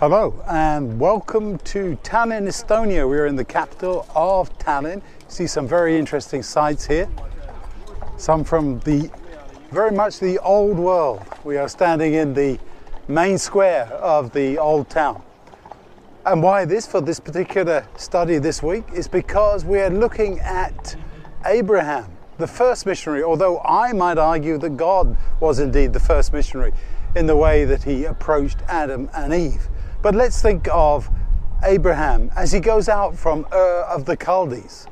Hello and welcome to Tallinn, Estonia. We're in the capital of Tallinn. See some very interesting sights here. Some from very much the old world. We are standing in the main square of the old town. And why this for this particular study this week is because we are looking at Abraham, the first missionary, although I might argue that God was indeed the first missionary in the way that he approached Adam and Eve. But let's think of Abraham as he goes out from Ur of the Chaldees.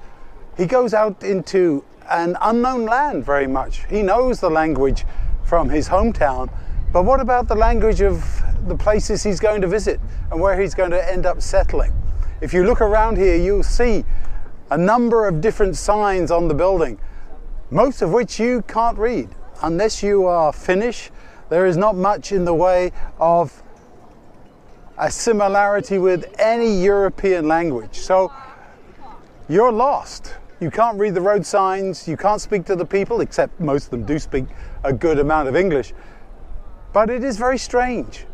He goes out into an unknown land very much. He knows the language from his hometown, but what about the language of the places he's going to visit and where he's going to end up settling? If you look around here, you'll see a number of different signs on the building, most of which you can't read. Unless you are Finnish, there is not much in the way of a similarity with any European language. So you're lost. You can't read the road signs, you can't speak to the people, except most of them do speak a good amount of English. But it is very strange.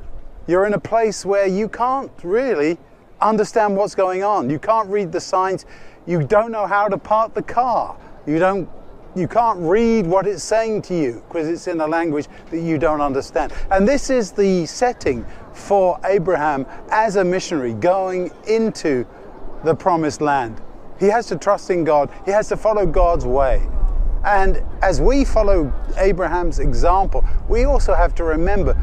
You're in a place where you can't really understand what's going on. You can't read the signs. You don't know how to park the car. You can't read what it's saying to you because it's in a language that you don't understand. And this is the setting for Abraham as a missionary going into the promised land. He has to trust in God. He has to follow God's way. And as we follow Abraham's example, we also have to remember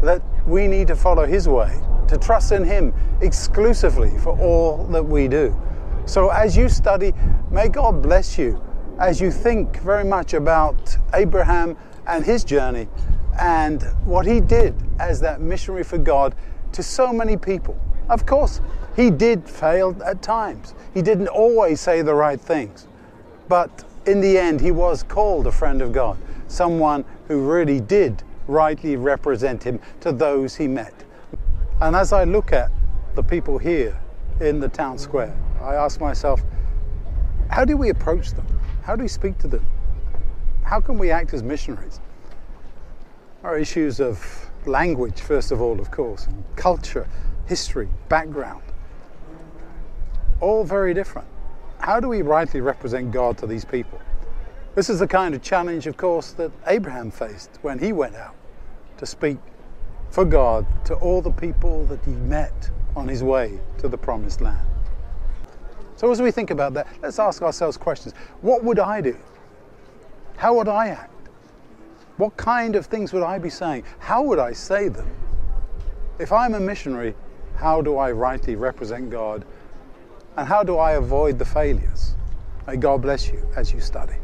that we need to follow his way, to trust in him exclusively for all that we do. So as you study, may God bless you as you think very much about Abraham and his journey and what he did as that missionary for God to so many people. Of course, he did fail at times. He didn't always say the right things. But in the end, he was called a friend of God, someone who really did rightly represent him to those he met. And as I look at the people here in the town square, I ask myself, how do we approach them? How do we speak to them? How can we act as missionaries? There are issues of language, first of all, of course, and culture, history, background, all very different. How do we rightly represent God to these people? This is the kind of challenge, of course, that Abraham faced when he went out to speak for God to all the people that he met on his way to the promised land. So as we think about that, let's ask ourselves questions. What would I do? How would I act? What kind of things would I be saying? How would I say them? If I'm a missionary, how do I rightly represent God? And how do I avoid the failures? May God bless you as you study.